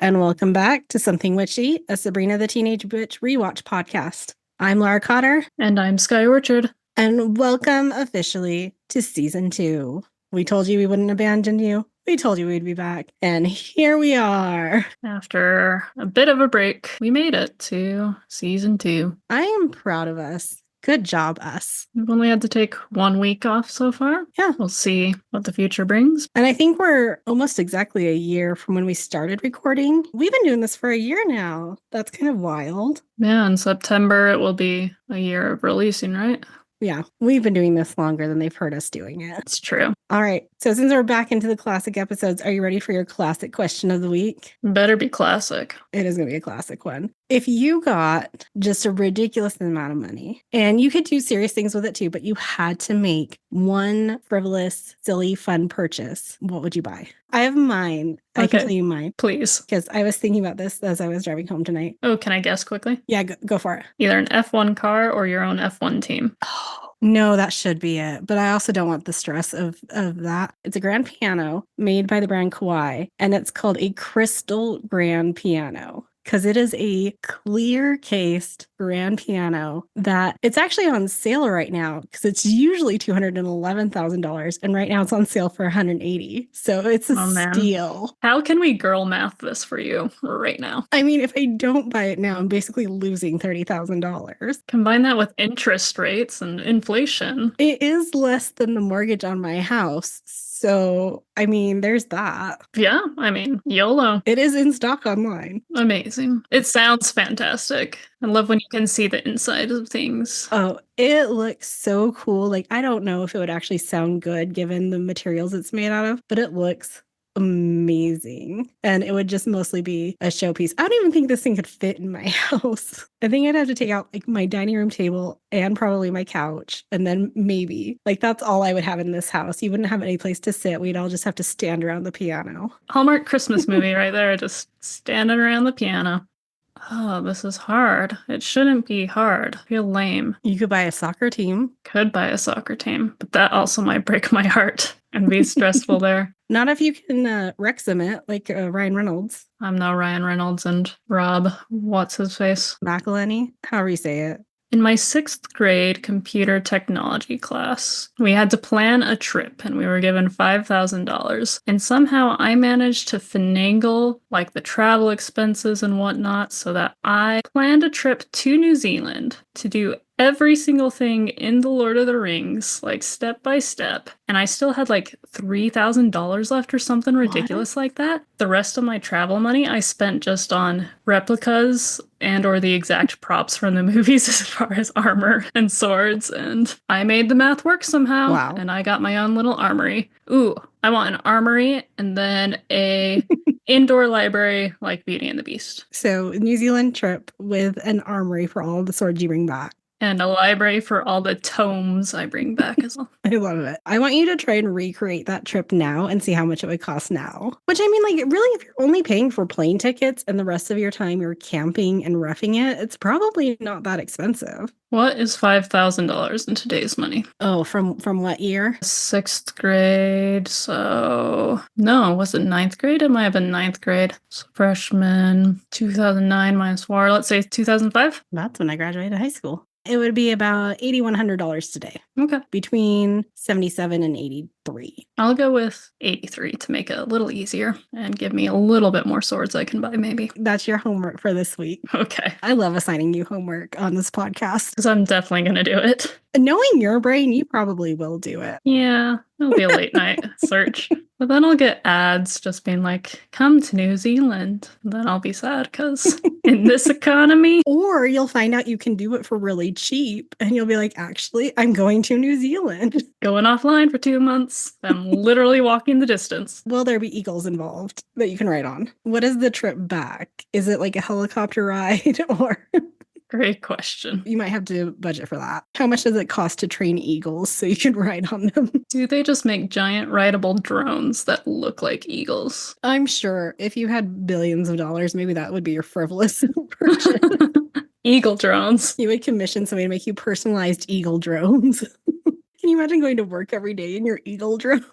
and welcome back to Something Witchy, a Sabrina the Teenage Witch rewatch podcast. I'm Laura Cotter. And I'm Sky Orchard. And welcome officially to season 2. We told you we wouldn't abandon you. We told you we'd be back. And here we are. After a bit of a break, we made it to season 2. I am proud of us. Good job, us. We've only had to take 1 week off so far. Yeah. We'll see what the future brings. And I think we're almost exactly a year from when we started recording. We've been doing this for a year now. That's kind of wild. Yeah, in September it will be a year of releasing, right? Yeah, we've been doing this longer than they've heard us doing it. It's true. All right. So since we're back into the classic episodes, are you ready for your classic question of the week? Better be classic. It is going to be a classic one. If you got just a ridiculous amount of money, and you could do serious things with it too, but you had to make one frivolous, silly, fun purchase, what would you buy? I have mine. I can tell you mine. Please. Because I was thinking about this as I was driving home tonight. Oh, can I guess quickly? Yeah, go for it. Either an F1 car or your own F1 team. Oh. No, that should be it. But I also don't want the stress of that. It's a grand piano made by the brand Kawai, and it's called a crystal grand piano because it is a clear cased grand piano that it's actually on sale right now because it's usually $211,000 and right now it's on sale for $180,000. So it's a steal. How can we girl math this for you right now? I mean, if I don't buy it now, I'm basically losing $30,000. Combine that with interest rates and inflation. It is less than the mortgage on my house. So, I mean, there's that. Yeah, I mean, YOLO. It is in stock online. Amazing. It sounds fantastic. I love when you can see the inside of things. Oh, it looks so cool. Like, I don't know if it would actually sound good given the materials it's made out of, but it looks amazing. And it would just mostly be a showpiece. I don't even think this thing could fit in my house. I think I'd have to take out like my dining room table and probably my couch. And then maybe like that's all I would have in this house. You wouldn't have any place to sit. We'd all just have to stand around the piano. Hallmark Christmas movie right there. Just standing around the piano. Oh, this is hard. It shouldn't be hard. I feel lame. You could buy a soccer team. Could buy a soccer team, but that also might break my heart and be stressful there. Not if you can Wrexham it, like Ryan Reynolds. I'm no Ryan Reynolds and Rob, what's his face? McElhenney, however you say it. In my 6th grade computer technology class, we had to plan a trip and we were given $5,000. And somehow I managed to finagle like the travel expenses and whatnot so that I planned a trip to New Zealand to do every single thing in the Lord of the Rings, like step by step. And I still had like $3,000 left or something ridiculous like that. The rest of my travel money I spent just on replicas and or the exact props from the movies as far as armor and swords. And I made the math work somehow. Wow. And I got my own little armory. Ooh, I want an armory and then a indoor library like Beauty and the Beast. So New Zealand trip with an armory for all the swords you bring back. And a library for all the tomes I bring back as well. I love it. I want you to try and recreate that trip now and see how much it would cost now. Which, I mean, like, really, if you're only paying for plane tickets and the rest of your time you're camping and roughing it, it's probably not that expensive. What is $5,000 in today's money? Oh, from what year? 6th grade. So, no, was it 9th grade? It might have been 9th grade. So freshman, 2009 minus 4, let's say 2005? That's when I graduated high school. It would be about $8,100 today. Okay. Between 77 and 83. I'll go with 83 to make it a little easier and give me a little bit more swords I can buy, maybe. That's your homework for this week. Okay. I love assigning you homework on this podcast. Because I'm definitely going to do it. Knowing your brain, you probably will do it. Yeah, it'll be a late night search. But then I'll get ads just being like, come to New Zealand. And then I'll be sad because in this economy. Or you'll find out you can do it for really cheap. And you'll be like, actually, I'm going to New Zealand. Going offline for 2 months. I'm literally walking the distance. Will there be eagles involved that you can ride on? What is the trip back? Is it like a helicopter ride or... Great question. You might have to budget for that. How much does it cost to train eagles so you can ride on them? Do they just make giant rideable drones that look like eagles? I'm sure if you had billions of dollars, maybe that would be your frivolous purchase. Eagle drones. You would commission somebody to make you personalized eagle drones. Can you imagine going to work every day in your eagle drone?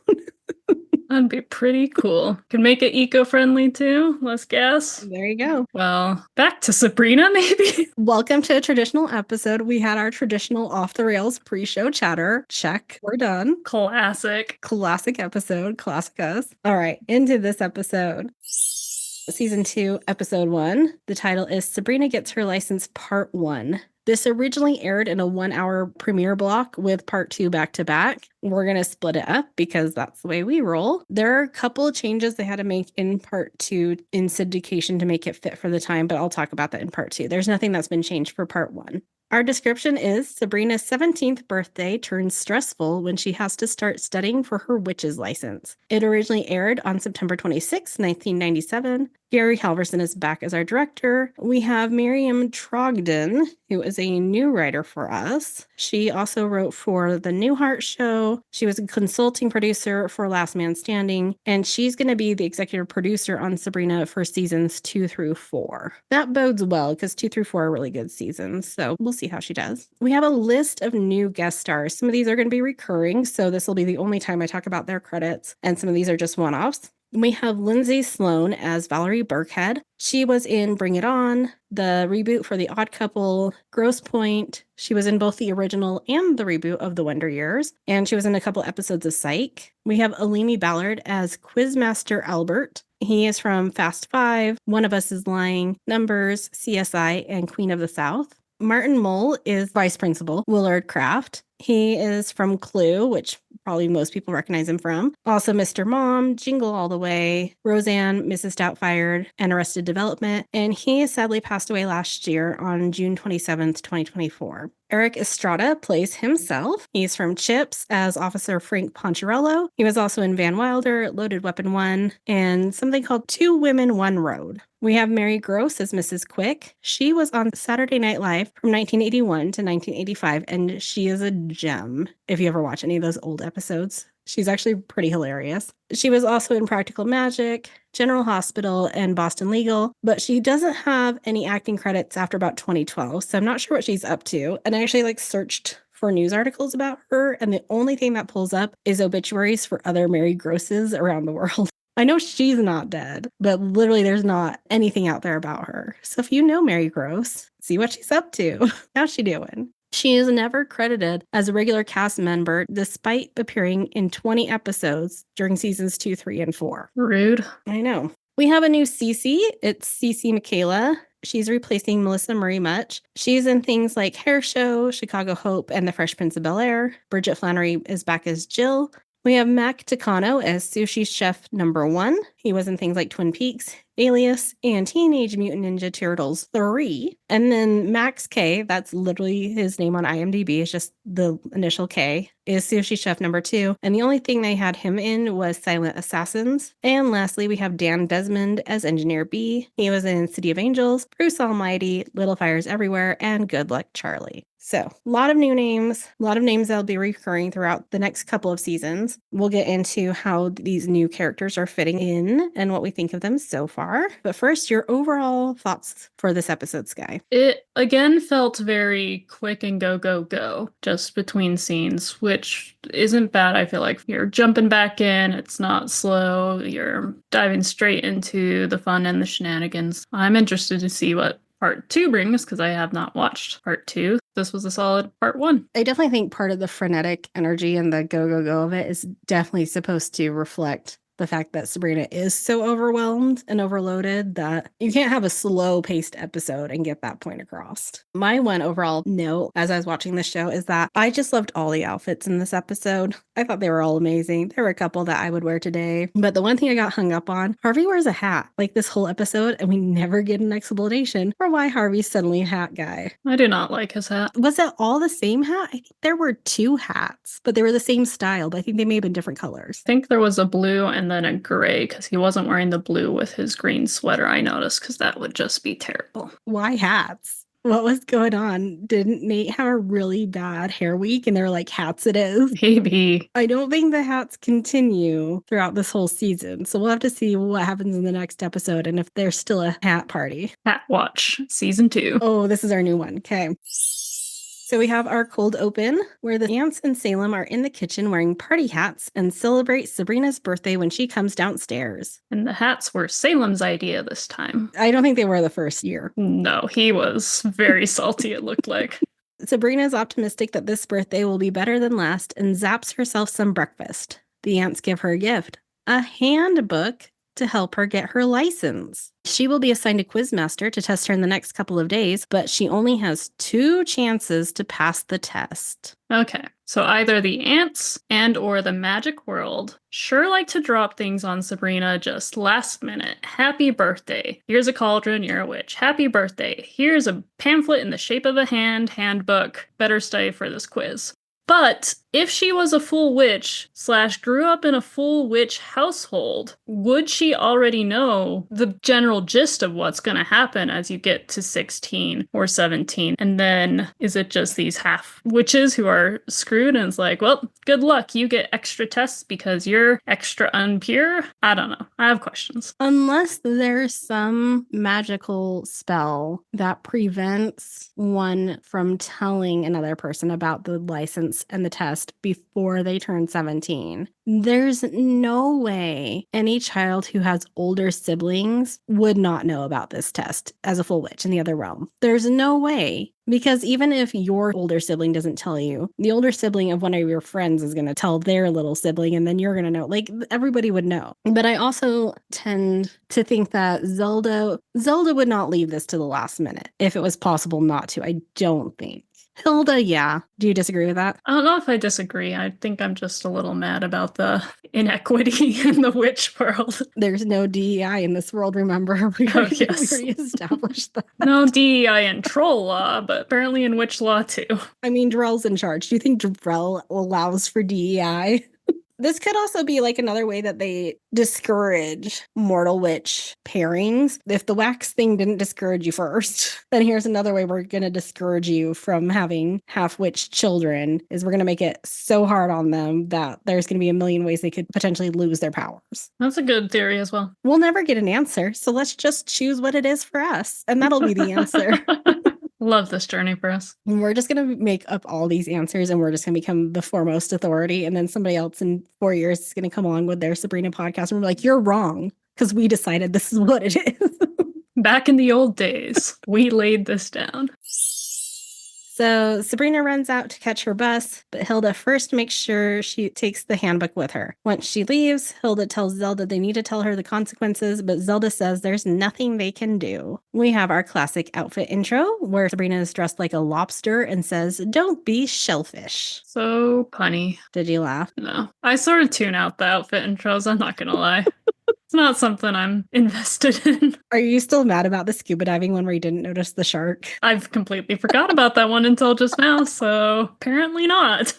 That'd be pretty cool. Can make it eco-friendly too. Less gas. There you go. Well, back to Sabrina, maybe. Welcome to a traditional episode. We had our traditional off the rails pre-show chatter. Check. We're done. Classic. Classic episode. Classic us. All right. Into this episode. Season 2, Episode 1. The title is Sabrina Gets Her License Part 1. This originally aired in a 1-hour premiere block with Part 2 back to back. We're going to split it up because that's the way we roll. There are a couple of changes they had to make in Part 2 in syndication to make it fit for the time, but I'll talk about that in Part 2. There's nothing that's been changed for Part 1. Our description is Sabrina's 17th birthday turns stressful when she has to start studying for her witch's license. It originally aired on September 26, 1997. Gary Halverson is back as our director. We have Miriam Trogdon, who is a new writer for us. She also wrote for The Newhart Show. She was a consulting producer for Last Man Standing, and she's going to be the executive producer on Sabrina for seasons 2 through 4. That bodes well because 2 through 4 are really good seasons, so we'll see how she does. We have a list of new guest stars. Some of these are going to be recurring, so this will be the only time I talk about their credits, and some of these are just one-offs. We have Lindsay Sloan as Valerie Burkhead. She was in Bring It On, the reboot for The Odd Couple, Grosse Pointe. She was in both the original and the reboot of The Wonder Years, and she was in a couple episodes of Psych. We have Alimi Ballard as Quizmaster Albert. He is from Fast Five, One of Us is Lying, Numbers, CSI, and Queen of the South. Martin Mull is Vice Principal Willard Kraft. He is from Clue, which probably most people recognize him from. Also Mr. Mom, Jingle All the Way, Roseanne, Mrs. Doubtfire, and Arrested Development. And he sadly passed away last year on June 27th, 2024. Eric Estrada plays himself. He's from Chips as Officer Frank Poncherello. He was also in Van Wilder, Loaded Weapon 1, and something called Two Women, One Road. We have Mary Gross as Mrs. Quick. She was on Saturday Night Live from 1981 to 1985, and she is a gem if you ever watch any of those old episodes. She's actually pretty hilarious. She was also in Practical Magic, General Hospital, and Boston Legal, but she doesn't have any acting credits after about 2012, so I'm not sure what she's up to. And I actually searched for news articles about her, and the only thing that pulls up is obituaries for other Mary Grosses around the world. I know she's not dead, but literally there's not anything out there about her. So if you know Mary Gross, see what she's up to. How's she doing? She is never credited as a regular cast member, despite appearing in 20 episodes during seasons 2, 3, and 4. Rude. I know. We have a new Cece. It's Cece Michaela. She's replacing Melissa Marie Much. She's in things like Hair Show, Chicago Hope, and The Fresh Prince of Bel-Air. Bridget Flannery is back as Jill. We have Mac Takano as Sushi Chef number 1. He was in things like Twin Peaks, Alias, and Teenage Mutant Ninja Turtles 3. And then Max K, that's literally his name on IMDb, it's just the initial K, is Sushi Chef number 2. And the only thing they had him in was Silent Assassins. And lastly, we have Dan Desmond as Engineer B. He was in City of Angels, Bruce Almighty, Little Fires Everywhere, and Good Luck Charlie. So, a lot of new names, a lot of names that'll be recurring throughout the next couple of seasons. We'll get into how these new characters are fitting in and what we think of them so far. But first, your overall thoughts for this episode, Sky. It again felt very quick and go, go, go, just between scenes, which isn't bad. I feel like you're jumping back in, it's not slow, you're diving straight into the fun and the shenanigans. I'm interested to see what Part 2 brings because I have not watched Part 2. This was a solid Part 1. I definitely think part of the frenetic energy and the go, go, go of it is definitely supposed to reflect the fact that Sabrina is so overwhelmed and overloaded that you can't have a slow-paced episode and get that point across. My one overall note as I was watching the show is that I just loved all the outfits in this episode. I thought they were all amazing. There were a couple that I would wear today, but the one thing I got hung up on, Harvey wears a hat like this whole episode, and we never get an explanation for why Harvey's suddenly a hat guy. I do not like his hat. Was it all the same hat? I think there were 2 hats, but they were the same style, but I think they may have been different colors. I think there was a blue and then a gray because he wasn't wearing the blue with his green sweater, I noticed, because that would just be terrible. Why hats? What was going on? Didn't Nate have a really bad hair week and they were like, hats it is? Maybe. I don't think the hats continue throughout this whole season. So we'll have to see what happens in the next episode and if there's still a hat party. Hat Watch, Season 2. Oh, this is our new one. Okay. So we have our cold open where the aunts and Salem are in the kitchen wearing party hats and celebrate Sabrina's birthday when she comes downstairs. And the hats were Salem's idea this time. I don't think they were the first year. No, he was very salty, it looked like. Sabrina is optimistic that this birthday will be better than last and zaps herself some breakfast. The aunts give her a gift, a handbook to help her get her license. She will be assigned a quizmaster to test her in the next couple of days, but she only has 2 chances to pass the test. Okay, so either the ants and or the magic world sure like to drop things on Sabrina just last minute. Happy birthday. Here's a cauldron, you're a witch. Happy birthday. Here's a pamphlet in the shape of a handbook. Better study for this quiz. But if she was a full witch / grew up in a full witch household, would she already know the general gist of what's going to happen as you get to 16 or 17? And then is it just these half witches who are screwed and it's like, well, good luck, you get extra tests because you're extra unpure? I don't know. I have questions. Unless there's some magical spell that prevents one from telling another person about the license and the test before they turn 17. There's no way any child who has older siblings would not know about this test as a full witch in the other realm. There's no way. Because even if your older sibling doesn't tell you, the older sibling of one of your friends is going to tell their little sibling, and then you're going to know. Like, everybody would know. But I also tend to think that Zelda would not leave this to the last minute if it was possible not to. I don't think. Hilda, yeah. Do you disagree with that? I don't know if I disagree. I think I'm just a little mad about the inequity in the witch world. There's no DEI in this world, remember? We already established that. No DEI in troll law, but apparently in witch law too. I mean, Drell's in charge. Do you think Drell allows for DEI? This could also be like another way that they discourage mortal witch pairings. If the wax thing didn't discourage you first, then here's another way we're going to discourage you from having half witch children is we're going to make it so hard on them that there's going to be a million ways they could potentially lose their powers. That's a good theory as well. We'll never get an answer, so let's just choose what it is for us, and that'll be the answer. Love this journey for us. And we're just going to make up all these answers and we're just going to become the foremost authority. And then somebody else in 4 years is going to come along with their Sabrina podcast and we're like, you're wrong because we decided this is what it is. Back in the old days, we laid this down. So Sabrina runs out to catch her bus, but Hilda first makes sure she takes the handbook with her. Once she leaves, Hilda tells Zelda they need to tell her the consequences, but Zelda says there's nothing they can do. We have our classic outfit intro, where Sabrina is dressed like a lobster and says, "Don't be shellfish." So punny. Did you laugh? No. I sort of tune out the outfit intros, I'm not gonna lie. It's not something I'm invested in. Are you still mad about the scuba diving one where you didn't notice the shark? I've completely forgot about that one until just now, so apparently not.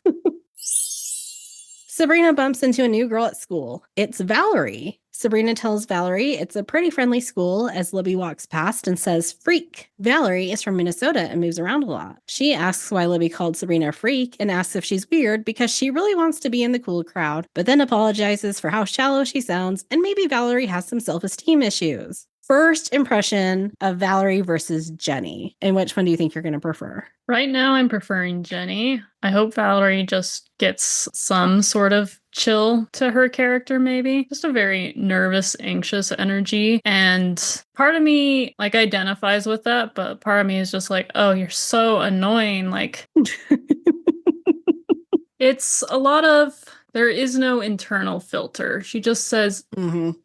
Sabrina bumps into a new girl at school. It's Valerie. Sabrina tells Valerie it's a pretty friendly school as Libby walks past and says, "Freak." Valerie is from Minnesota and moves around a lot. She asks why Libby called Sabrina a freak and asks if she's weird because she really wants to be in the cool crowd, but then apologizes for how shallow she sounds and maybe Valerie has some self-esteem issues. First impression of Valerie versus Jenny. And which one do you think you're going to prefer? Right now, I'm preferring Jenny. I hope Valerie just gets some sort of chill to her character, maybe. Just a very nervous, anxious energy. And part of me, like, identifies with that, but part of me is just like, oh, you're so annoying. Like, it's a lot of... There is no internal filter. She just says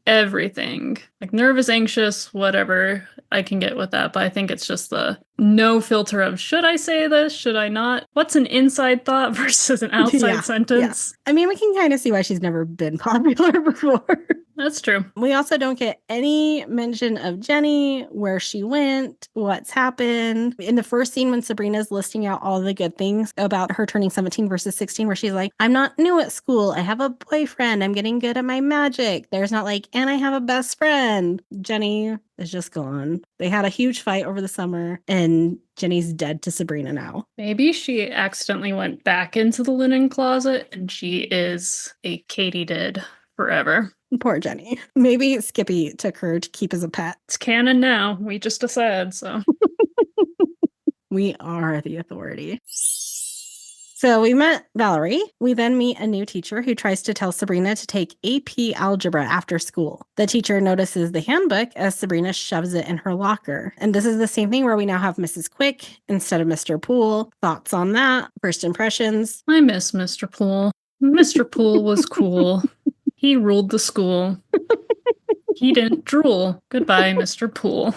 everything. Like nervous, anxious, whatever. I can get with that. But I think it's just the no filter of, should I say this? Should I not? What's an inside thought versus an outside sentence? Yeah. I mean, we can kind of see why she's never been popular before. That's true. We also don't get any mention of Jenny, where she went, what's happened. In the first scene when Sabrina's listing out all the good things about her turning 17 versus 16, where she's like, I'm not new at school. I have a boyfriend. I'm getting good at my magic. There's not like, and I have a best friend. Jenny is just gone. They had a huge fight over the summer and Jenny's dead to Sabrina now. Maybe she accidentally went back into the linen closet and she is a katydid forever. Poor Jenny. Maybe Skippy took her to keep as a pet. It's canon now. We just decided, so. We are the authority. So we met Valerie. We then meet a new teacher who tries to tell Sabrina to take AP algebra after school. The teacher notices the handbook as Sabrina shoves it in her locker. And this is the same thing where we now have Mrs. Quick instead of Mr. Poole. Thoughts on that? First impressions? I miss Mr. Poole. Mr. Poole was cool. He ruled the school. He didn't drool. Goodbye, Mr. Poole.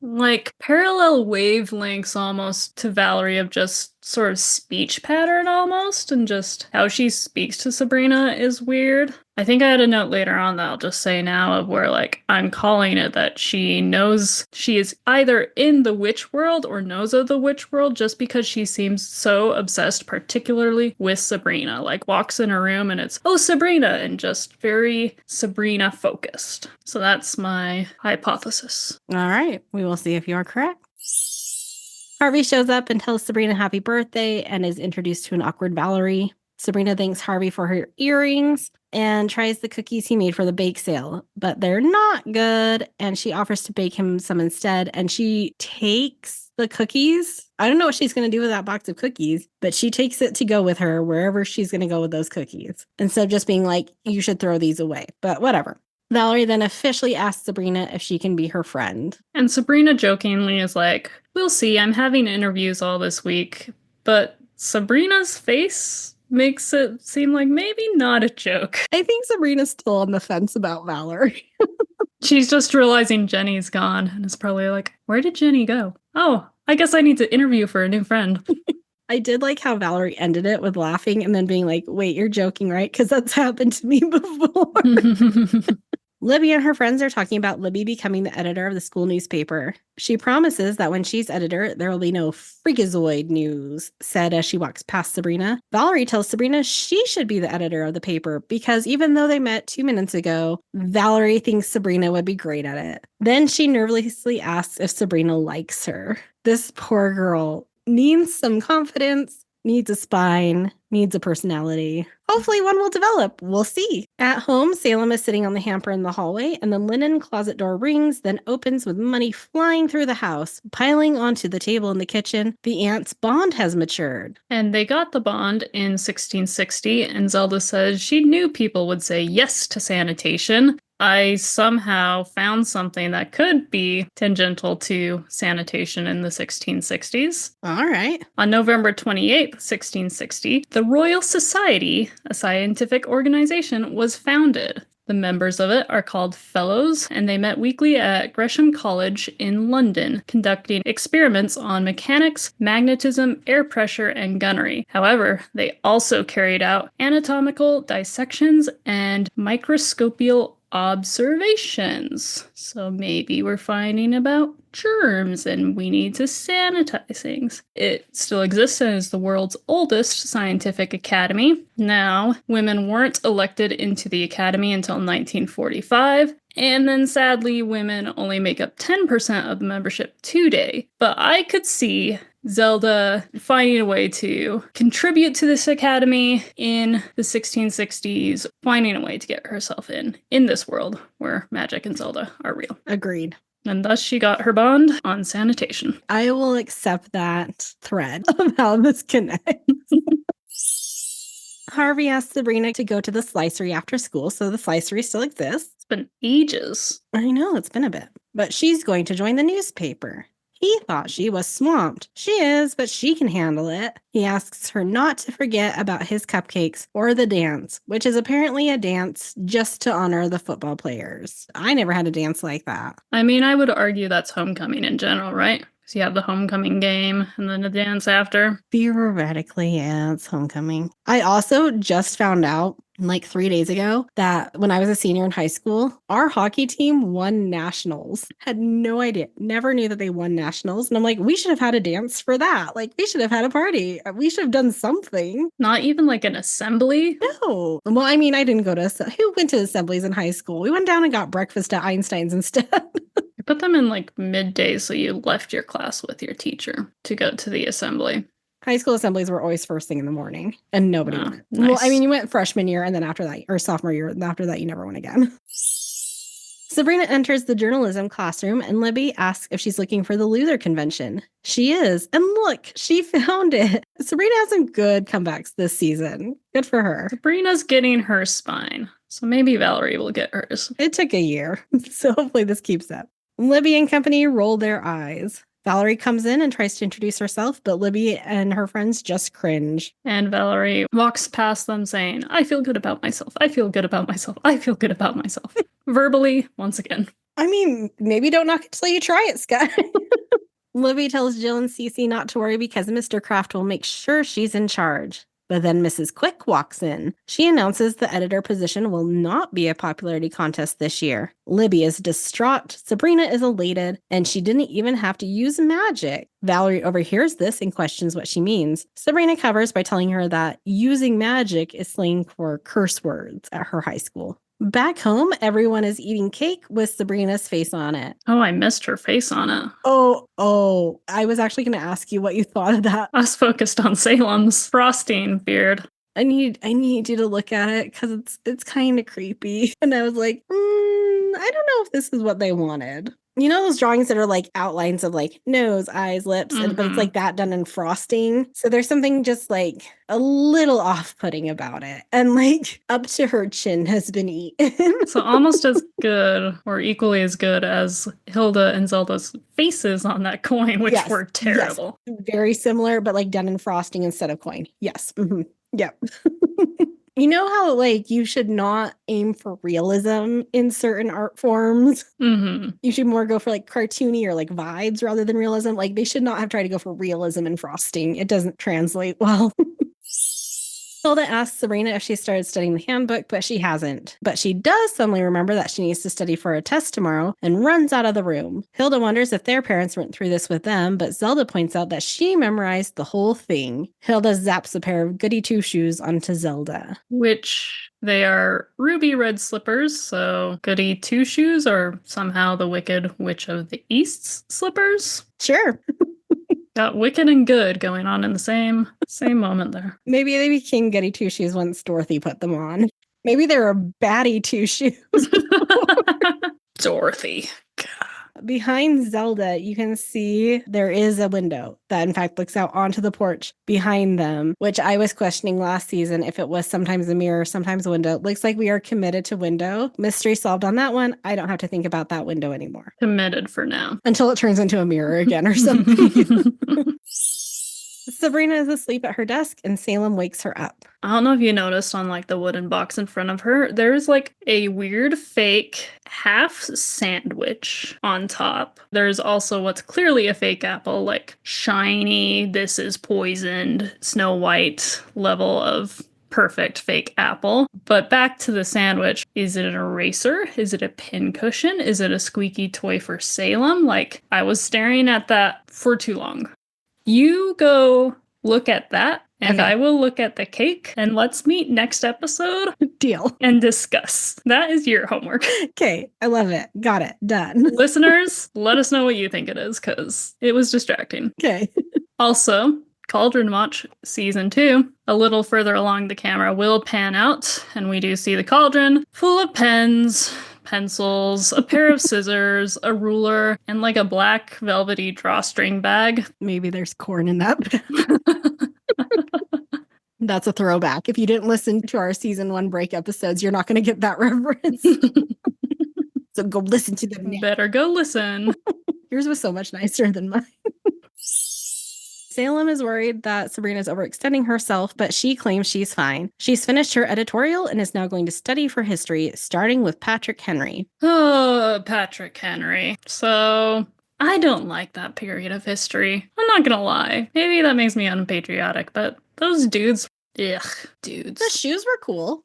Like parallel wavelengths almost to Valerie of just sort of speech pattern almost, and just how she speaks to Sabrina is weird. I think I had a note later on that I'll just say now of where like I'm calling it that she knows she is either in the witch world or knows of the witch world just because she seems so obsessed particularly with Sabrina. Like walks in a room and it's, oh, Sabrina, and just very Sabrina focused. So that's my hypothesis. All right. We will see if you are correct. Harvey shows up and tells Sabrina happy birthday and is introduced to an awkward Valerie. Sabrina thanks Harvey for her earrings and tries the cookies he made for the bake sale, but they're not good. And she offers to bake him some instead. And she takes the cookies. I don't know what she's going to do with that box of cookies, but she takes it to go with her wherever she's going to go with those cookies instead of just being like, you should throw these away. But whatever. Valerie then officially asks Sabrina if she can be her friend. And Sabrina jokingly is like, we'll see, I'm having interviews all this week. But Sabrina's face makes it seem like maybe not a joke. I think Sabrina's still on the fence about Valerie. She's just realizing Jenny's gone and is probably like, where did Jenny go? Oh, I guess I need to interview for a new friend. I did like how Valerie ended it with laughing and then being like, wait, you're joking, right? Because that's happened to me before. Libby and her friends are talking about Libby becoming the editor of the school newspaper. She promises that when she's editor, there will be no freakazoid news, said as she walks past Sabrina. Valerie tells Sabrina she should be the editor of the paper because even though they met 2 minutes ago, Valerie thinks Sabrina would be great at it. Then she nervously asks if Sabrina likes her. This poor girl needs some confidence, needs a spine, needs a personality. Hopefully one will develop. We'll see. At home, Salem is sitting on the hamper in the hallway, and the linen closet door rings, then opens with money flying through the house, piling onto the table in the kitchen. The aunt's bond has matured. And they got the bond in 1660, and Zelda says she knew people would say yes to sanitation. I somehow found something that could be tangential to sanitation in the 1660s. All right. On November 28th, 1660, the Royal Society, a scientific organization, was founded. The members of it are called Fellows, and they met weekly at Gresham College in London, conducting experiments on mechanics, magnetism, air pressure, and gunnery. However, they also carried out anatomical dissections and microscopical observations. So maybe we're finding about germs and we need to sanitize things. It still exists and is the world's oldest scientific academy. Now, women weren't elected into the academy until 1945. And then sadly, women only make up 10% of the membership today. But I could see Zelda finding a way to contribute to this academy in the 1660s, finding a way to get herself in this world where magic and Zelda are real. Agreed. And thus she got her bond on sanitation. I will accept that thread of how this connects. Harvey asks Sabrina to go to the slicery after school, so the slicery still exists. It's been ages. I know, it's been a bit. But she's going to join the newspaper. He thought she was swamped. She is, but she can handle it. He asks her not to forget about his cupcakes or the dance, which is apparently a dance just to honor the football players. I never had a dance like that. I mean, I would argue that's homecoming in general, right? Because you have the homecoming game and then the dance after. Theoretically, yeah, it's homecoming. I also just found out like 3 days ago that when I was a senior in high school, our hockey team won nationals. Had no idea. Never knew that they won nationals. And I'm like, we should have had a dance for that. Like, we should have had a party. We should have done something. Not even like an assembly? No. Well, I mean, I didn't go to, who went to assemblies in high school? We went down and got breakfast at Einstein's instead. You put them in like midday, so you left your class with your teacher to go to the assembly. High school assemblies were always first thing in the morning, and nobody went. Nice. Well, I mean, you went freshman year, and then after that, or sophomore year, and after that, you never went again. Sabrina enters the journalism classroom and Libby asks if she's looking for the loser convention. She is. And look, she found it. Sabrina has some good comebacks this season. Good for her. Sabrina's getting her spine, so maybe Valerie will get hers. It took a year, so hopefully this keeps up. Libby and company roll their eyes. Valerie comes in and tries to introduce herself, but Libby and her friends just cringe. And Valerie walks past them saying, I feel good about myself. I feel good about myself. I feel good about myself. Verbally, once again. I mean, maybe don't knock it till you try it, Scott. Libby tells Jill and Cece not to worry because Mr. Kraft will make sure she's in charge. But then Mrs. Quick walks in. She announces the editor position will not be a popularity contest this year. Libby is distraught, Sabrina is elated, and she didn't even have to use magic. Valerie overhears this and questions what she means. Sabrina covers by telling her that using magic is slang for curse words at her high school. Back home, everyone is eating cake with Sabrina's face on it. Oh, I missed her face on it. Oh, I was actually going to ask you what you thought of that. I was focused on Salem's frosting beard. I need you to look at it because it's kind of creepy. And I was like, I don't know if this is what they wanted. You know those drawings that are like outlines of like nose, eyes, lips, but it's like that done in frosting. So there's something just like a little off-putting about it. And like up to her chin has been eaten. So almost as good or equally as good as Hilda and Zelda's faces on that coin, which were terrible. Yes. Very similar, but like done in frosting instead of coin. Yes. Mm-hmm. Yep. You know how, like, you should not aim for realism in certain art forms? Mm-hmm. You should more go for, like, cartoony or, like, vibes rather than realism. Like, they should not have tried to go for realism in frosting. It doesn't translate well. Hilda asks Sabrina if she started studying the handbook, but she hasn't. But she does suddenly remember that she needs to study for a test tomorrow and runs out of the room. Hilda wonders if their parents went through this with them, but Zelda points out that she memorized the whole thing. Hilda zaps a pair of goody two-shoes onto Zelda. Which they are ruby red slippers, so goody two-shoes are somehow the Wicked Witch of the East's slippers. Sure. Got wicked and good going on in the same moment there. Maybe they became goody two-shoes once Dorothy put them on. Maybe they were baddie two-shoes. Dorothy. Behind Zelda, you can see there is a window that in fact looks out onto the porch behind them, which I was questioning last season if it was sometimes a mirror, sometimes a window. Looks like we are committed to window. Mystery solved on that one. I don't have to think about that window anymore. Committed for now. Until it turns into a mirror again or something. Sabrina is asleep at her desk and Salem wakes her up. I don't know if you noticed on like the wooden box in front of her, there's like a weird fake half sandwich on top. There's also what's clearly a fake apple, like shiny, this is poisoned, Snow White level of perfect fake apple. But back to the sandwich. Is it an eraser? Is it a pincushion? Is it a squeaky toy for Salem? Like, I was staring at that for too long. You go look at that, and okay. I will look at the cake, and let's meet next episode. Deal. And discuss. That is your homework. Okay, I love it. Got it. Done. Listeners, let us know what you think it is, because it was distracting. Okay. Also, Cauldron Watch Season 2, a little further along the camera will pan out, and we do see the cauldron full of pens, pencils, a pair of scissors, a ruler, and like a black velvety drawstring bag. Maybe there's corn in that. That's a throwback. If you didn't listen to our season 1 break episodes, you're not going to get that reference. So go listen to them now. Better go listen. Yours was so much nicer than mine. Salem is worried that Sabrina's overextending herself, but she claims she's fine. She's finished her editorial and is now going to study for history, starting with Patrick Henry. Oh, Patrick Henry. So, I don't like that period of history. I'm not gonna lie. Maybe that makes me unpatriotic, but those dudes, dudes. The shoes were cool.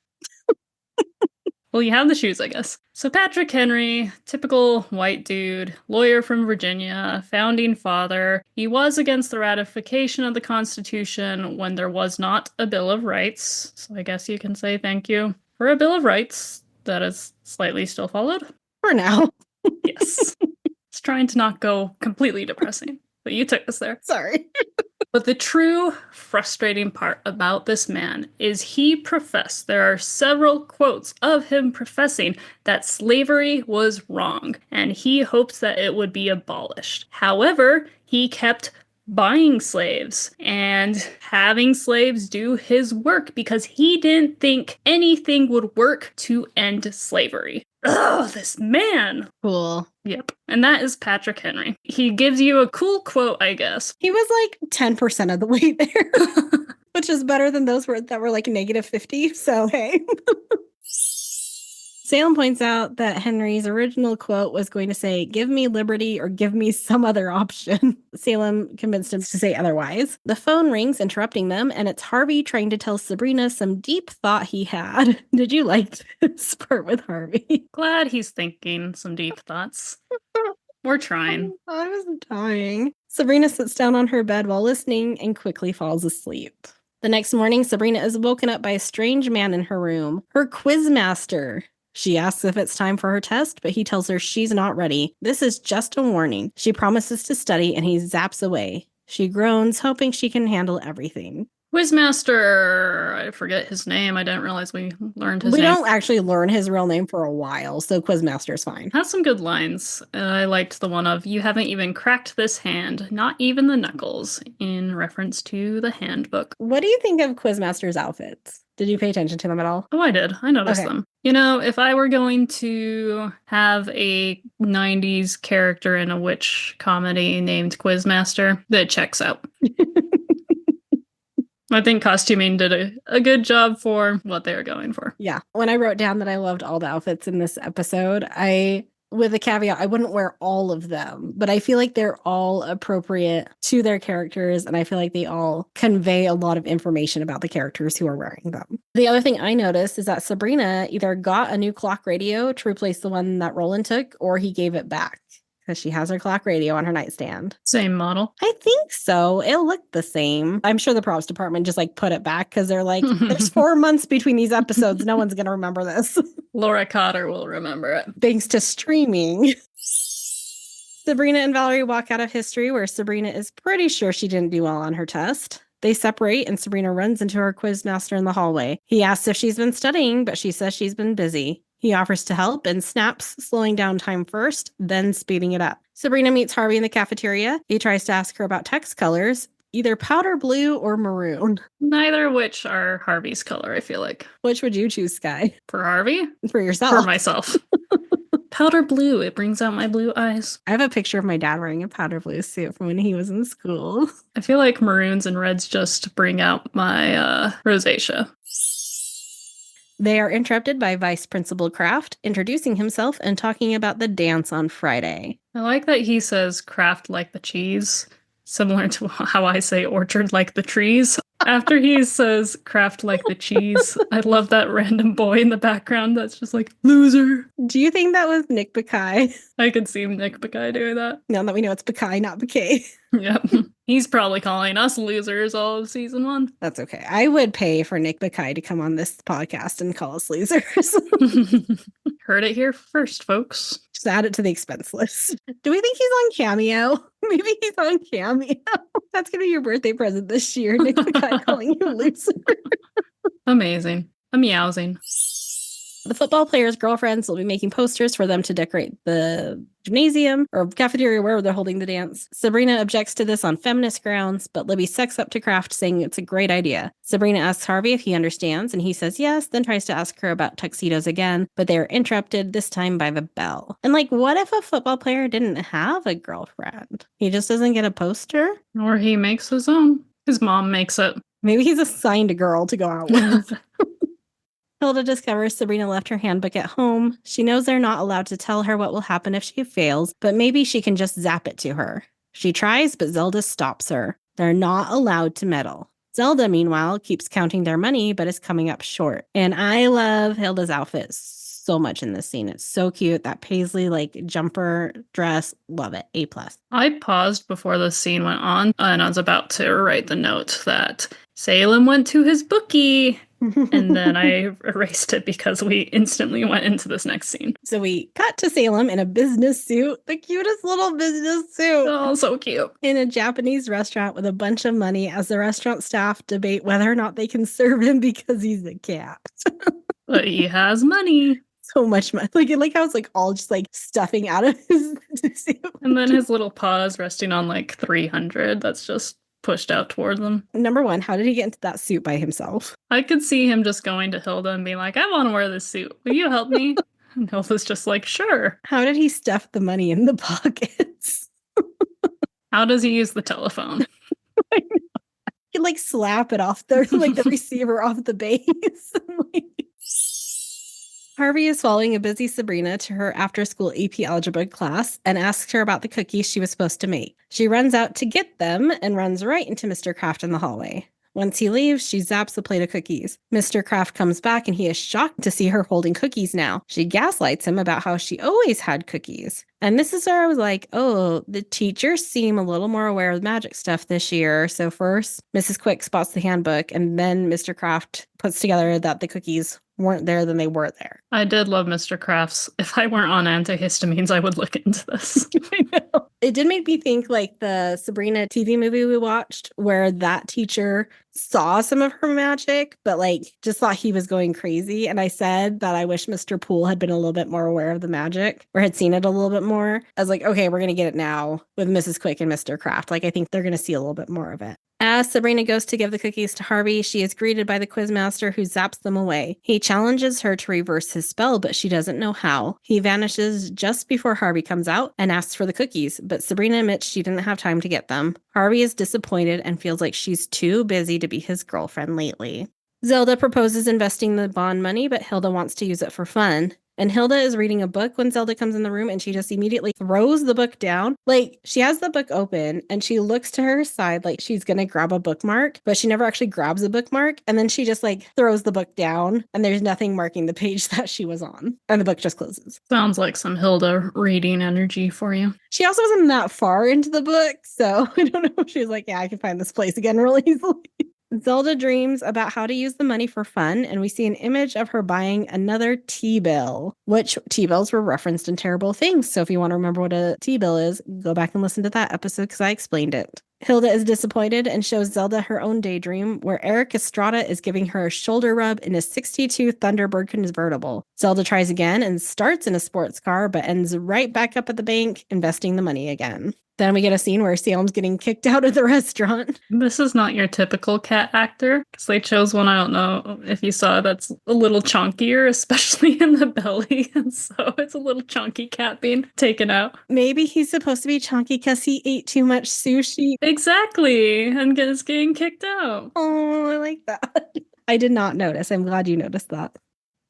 Well, you have the shoes, I guess. So Patrick Henry, typical white dude, lawyer from Virginia, founding father. He was against the ratification of the Constitution when there was not a Bill of Rights. So I guess you can say thank you for a Bill of Rights that is slightly still followed. For now. Yes. It's trying to not go completely depressing, but you took us there. Sorry. But the true frustrating part about this man is he professed, there are several quotes of him professing that slavery was wrong, and he hoped that it would be abolished. However, he kept buying slaves and having slaves do his work because he didn't think anything would work to end slavery. Oh, this man. Cool. Yep. And that is Patrick Henry. He gives you a cool quote, I guess. He was like 10% of the way there, which is better than those that were like -50. So, hey. Salem points out that Henry's original quote was going to say, "Give me liberty or give me some other option." Salem convinced him to say otherwise. The phone rings, interrupting them, and it's Harvey trying to tell Sabrina some deep thought he had. Did you like this part with Harvey? Glad he's thinking some deep thoughts. We're trying. I was dying. Sabrina sits down on her bed while listening and quickly falls asleep. The next morning, Sabrina is woken up by a strange man in her room, her quizmaster. She asks if it's time for her test, but he tells her she's not ready. This is just a warning. She promises to study, and he zaps away. She groans, hoping she can handle everything. Quizmaster, I forget his name. I didn't realize we learned his We name. don't actually learn his real name for a while, so Quizmaster's fine. Has some good lines. I liked the one of, "You haven't even cracked this hand, not even the knuckles," in reference to the handbook. What do you think of Quizmaster's outfits? Did you pay attention to them at all? Oh, I did. I noticed Okay. them. You know, if I were going to have a 90s character in a witch comedy named Quizmaster, that checks out. I think costuming did a good job for what they were going for. Yeah. When I wrote down that I loved all the outfits in this episode, with a caveat, I wouldn't wear all of them, but I feel like they're all appropriate to their characters, and I feel like they all convey a lot of information about the characters who are wearing them. The other thing I noticed is that Sabrina either got a new clock radio to replace the one that Roland took, or he gave it back, because she has her clock radio on her nightstand. Same model. I think so. It looked the same. I'm sure the props department just like put it back because they're like, there's 4 months between these episodes. No one's going to remember this. Laura Cotter will remember it. Thanks to streaming. Sabrina and Valerie walk out of history, where Sabrina is pretty sure she didn't do well on her test. They separate, and Sabrina runs into her quizmaster in the hallway. He asks if she's been studying, but she says she's been busy. He offers to help and snaps, slowing down time first, then speeding it up. Sabrina meets Harvey in the cafeteria. He tries to ask her about text colors, either powder blue or maroon. Neither of which are Harvey's color, I feel like. Which would you choose, Sky? For Harvey? For yourself? For myself. Powder blue. It brings out my blue eyes. I have a picture of my dad wearing a powder blue suit from when he was in school. I feel like maroons and reds just bring out my rosacea. They are interrupted by Vice Principal Kraft introducing himself and talking about the dance on Friday. I like that he says Kraft like the cheese, similar to how I say orchard like the trees. After he says Kraft like the cheese, I love that random boy in the background that's just like, loser. Do you think that was Nick Bakay? I could see Nick Bakay doing that. Now that we know it's Bakay, not Bakay. Yep. He's probably calling us losers all of season 1. That's okay. I would pay for Nick Bakay to come on this podcast and call us losers. Heard it here first, folks. Just add it to the expense list. Do we think he's on Cameo? Maybe he's on Cameo. That's going to be your birthday present this year, Nick Bakay calling you a loser. Amazing. A meowsing. The football players' girlfriends will be making posters for them to decorate the gymnasium or cafeteria, wherever they're holding the dance. Sabrina objects to this on feminist grounds, but Libby sucks up to Kraft, saying it's a great idea. Sabrina asks Harvey if he understands, and he says yes, then tries to ask her about tuxedos again, but they are interrupted, this time by the bell. And what if a football player didn't have a girlfriend? He just doesn't get a poster? Or he makes his own. His mom makes it. Maybe he's assigned a girl to go out with. Hilda discovers Sabrina left her handbook at home. She knows they're not allowed to tell her what will happen if she fails, but maybe she can just zap it to her. She tries, but Zelda stops her. They're not allowed to meddle. Zelda, meanwhile, keeps counting their money, but is coming up short. And I love Hilda's outfit so much in this scene. It's so cute. That paisley jumper dress, love it. A+. I paused before the scene went on, and I was about to write the note that Salem went to his bookie. And then I erased it because we instantly went into this next scene. So we cut to Salem in a business suit, the cutest little business suit. Oh, so cute. In a Japanese restaurant with a bunch of money as the restaurant staff debate whether or not they can serve him because he's a cat. But he has money. So much money. Like how it's like all just like stuffing out of his suit. And then his little paws resting on like 300. That's just pushed out toward them. Number one, how did he get into that suit by himself? I could see him just going to Hilda and being like, I want to wear this suit. Will you help me? And Hilda's just like, sure. How did he stuff the money in the pockets? How does he use the telephone? He can like slap it off the like the receiver off the base. Harvey is following a busy Sabrina to her after-school AP algebra class and asks her about the cookies she was supposed to make. She runs out to get them and runs right into Mr. Kraft in the hallway. Once he leaves, she zaps a plate of cookies. Mr. Kraft comes back and he is shocked to see her holding cookies now. She gaslights him about how she always had cookies. And this is where I was like, oh, the teachers seem a little more aware of magic stuff this year. So first, Mrs. Quick spots the handbook, and then Mr. Kraft puts together that the cookies weren't there, then they were there. I did love Mr. Kraft's. If I weren't on antihistamines, I would look into this. I know. It did make me think like the Sabrina TV movie we watched, where that teacher saw some of her magic, but like just thought he was going crazy. And I said that I wish Mr. Poole had been a little bit more aware of the magic or had seen it a little bit more. I was like, okay, we're going to get it now with Mrs. Quick and Mr. Kraft. Like, I think they're going to see a little bit more of it. As Sabrina goes to give the cookies to Harvey, she is greeted by the quizmaster who zaps them away. He challenges her to reverse his spell, but she doesn't know how. He vanishes just before Harvey comes out and asks for the cookies, but Sabrina admits she didn't have time to get them. Harvey is disappointed and feels like she's too busy to be his girlfriend lately. Zelda proposes investing the bond money, but Hilda wants to use it for fun. And Hilda is reading a book when Zelda comes in the room and she just immediately throws the book down. Like, she has the book open and she looks to her side like she's going to grab a bookmark, but she never actually grabs a bookmark. And then she just like throws the book down and there's nothing marking the page that she was on. And the book just closes. Sounds like some Hilda reading energy for you. She also wasn't that far into the book, so I don't know if she was like, yeah, I can find this place again really easily. Zelda dreams about how to use the money for fun, and we see an image of her buying another T-bill, which T-bills were referenced in Terrible Things. So if you want to remember what a T-bill is, go back and listen to that episode because I explained it. Hilda is disappointed and shows Zelda her own daydream where Eric Estrada is giving her a shoulder rub in a 62 Thunderbird convertible. Zelda tries again and starts in a sports car, but ends right back up at the bank, investing the money again. Then we get a scene where Salem's getting kicked out of the restaurant. This is not your typical cat actor, because they chose one, I don't know if you saw, that's a little chunkier, especially in the belly, and so it's a little chunky cat being taken out. Maybe he's supposed to be chunky because he ate too much sushi. Exactly, and is getting kicked out. Oh, I like that. I did not notice. I'm glad you noticed that.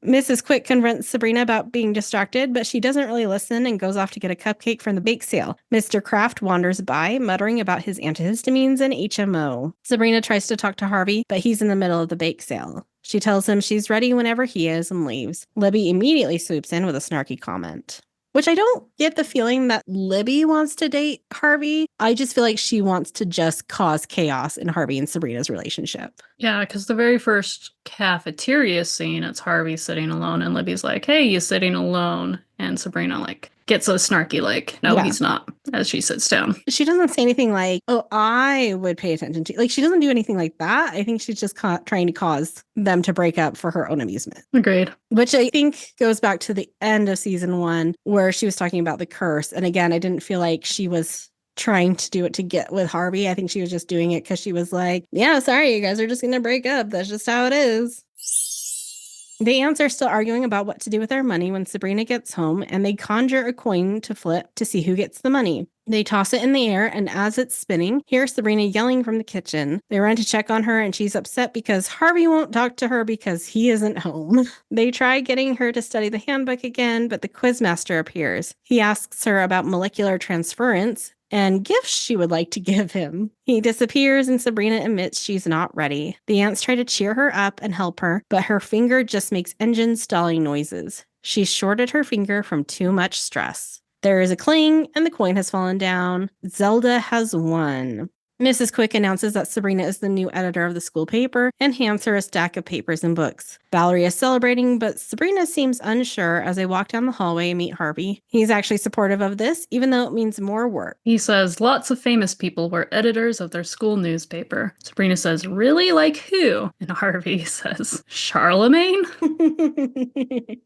Mrs. Quick confronts Sabrina about being distracted, but she doesn't really listen and goes off to get a cupcake from the bake sale. Mr. Kraft wanders by, muttering about his antihistamines and HMO. Sabrina tries to talk to Harvey, but he's in the middle of the bake sale. She tells him she's ready whenever he is and leaves. Libby immediately swoops in with a snarky comment. Which I don't get the feeling that Libby wants to date Harvey. I just feel like she wants to just cause chaos in Harvey and Sabrina's relationship. Yeah, because the very first cafeteria scene, it's Harvey sitting alone, and Libby's like, hey, you sitting alone? And Sabrina, like, gets so snarky, like, no, he's not, as she sits down. She doesn't say anything like, oh, I would pay attention to. Like, she doesn't do anything like that. I think she's just trying to cause them to break up for her own amusement. Agreed. Which I think goes back to the end of season 1, where she was talking about the curse. And again, I didn't feel like she was trying to do it to get with Harvey. I think she was just doing it because she was like, yeah, sorry, you guys are just going to break up. That's just how it is. The aunts are still arguing about what to do with their money when Sabrina gets home, and they conjure a coin to flip to see who gets the money. They toss it in the air, and as it's spinning, hear Sabrina yelling from the kitchen. They run to check on her, and she's upset because Harvey won't talk to her because he isn't home. They try getting her to study the handbook again, but the quizmaster appears. He asks her about molecular transference and gifts she would like to give him. He disappears and Sabrina admits she's not ready. The aunts try to cheer her up and help her, but her finger just makes engine stalling noises. She's shorted her finger from too much stress. There is a cling and the coin has fallen down. Zelda has won. Mrs. Quick announces that Sabrina is the new editor of the school paper and hands her a stack of papers and books. Valerie is celebrating, but Sabrina seems unsure as they walk down the hallway and meet Harvey. He's actually supportive of this, even though it means more work. He says lots of famous people were editors of their school newspaper. Sabrina says, really? Like who? And Harvey says, Charlemagne?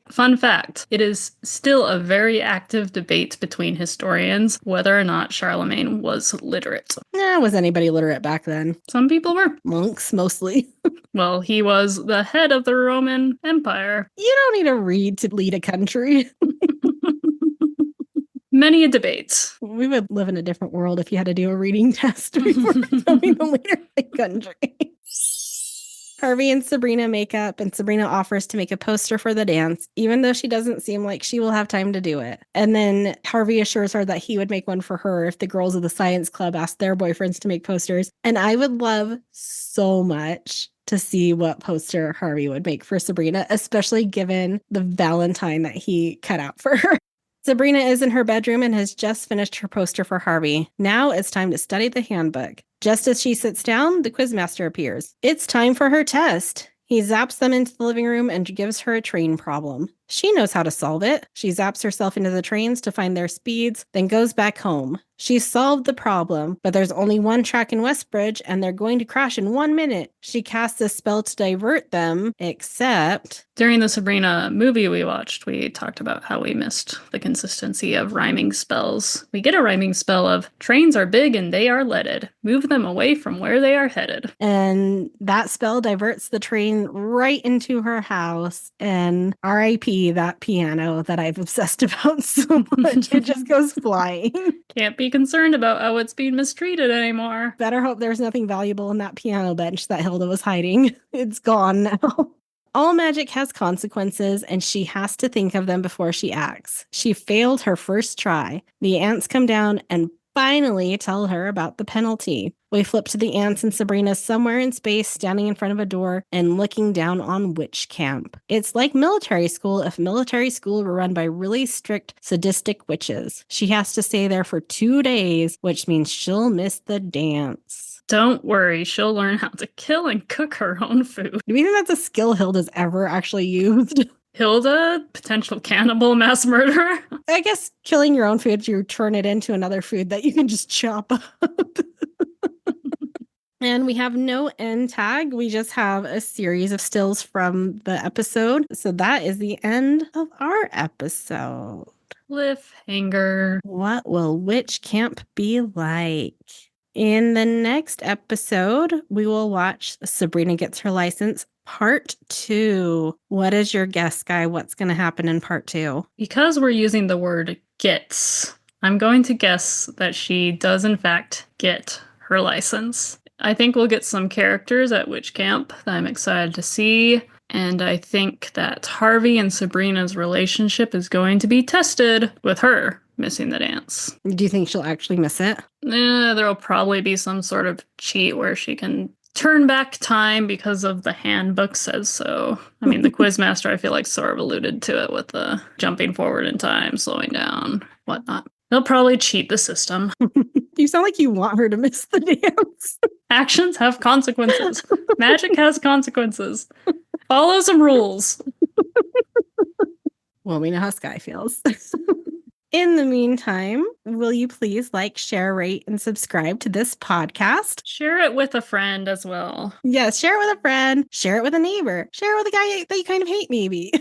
Fun fact, it is still a very active debate between historians whether or not Charlemagne was literate. Was anybody literate back then? Some people were. Monks, mostly. Well, he was the head of the Roman Empire. You don't need to read to lead a country. Many a debate. We would live in a different world if you had to do a reading test before becoming the leader of the country. Harvey and Sabrina make up, and Sabrina offers to make a poster for the dance, even though she doesn't seem like she will have time to do it. And then Harvey assures her that he would make one for her if the girls of the science club asked their boyfriends to make posters. And I would love so much to see what poster Harvey would make for Sabrina, especially given the Valentine that he cut out for her. Sabrina is in her bedroom and has just finished her poster for Harvey. Now it's time to study the handbook. Just as she sits down, the quizmaster appears. It's time for her test. He zaps them into the living room and gives her a train problem. She knows how to solve it. She zaps herself into the trains to find their speeds, then goes back home. She's solved the problem, but there's only one track in Westbridge, and they're going to crash in 1 minute. She casts a spell to divert them, except... During the Sabrina movie we watched, we talked about how we missed the consistency of rhyming spells. We get a rhyming spell of, trains are big and they are leaded. Move them away from where they are headed. And that spell diverts the train right into her house, and R.I.P. that piano that I've obsessed about so much. It just goes flying. Can't be concerned about how it's being mistreated anymore. Better hope there's nothing valuable in that piano bench that Hilda was hiding. It's gone now. All magic has consequences, and she has to think of them before she acts. She failed her first try. The ants come down and finally tell her about the penalty. We flip to the ants and Sabrina somewhere in space, standing in front of a door and looking down on witch camp. It's like military school if military school were run by really strict, sadistic witches. She has to stay there for 2 days, which means she'll miss the dance. Don't worry, she'll learn how to kill and cook her own food. Do you think that's a skill Hilda's ever actually used? Hilda, potential cannibal mass murderer? I guess killing your own food, you turn it into another food that you can just chop up. And we have no end tag. We just have a series of stills from the episode. So that is the end of our episode. Cliffhanger. What will witch camp be like? In the next episode, we will watch Sabrina Gets Her License Part 2. What is your guess, Guy? What's going to happen in Part 2? Because we're using the word gets, I'm going to guess that she does in fact get her license. I think we'll get some characters at witch camp that I'm excited to see. And I think that Harvey and Sabrina's relationship is going to be tested with her missing the dance. Do you think she'll actually miss it? There'll probably be some sort of cheat where she can turn back time because of the handbook says so. I mean, the quizmaster, I feel like, sort of alluded to it with the jumping forward in time, slowing down, whatnot. They'll probably cheat the system. You sound like you want her to miss the dance. Actions have consequences. Magic has consequences. Follow some rules. Well, we know how Sky feels. In the meantime, will you please like, share, rate, and subscribe to this podcast? Share it with a friend as well. Yes, share it with a friend. Share it with a neighbor. Share it with a guy that you kind of hate, maybe.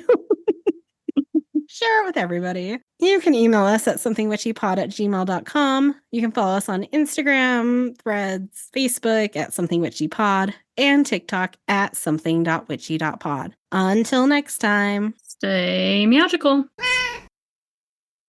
Share it with everybody. You can email us at somethingwitchypod@gmail.com. You can follow us on Instagram, Threads, Facebook at somethingwitchypod, and TikTok at something.witchy.pod. Until next time. Stay magical.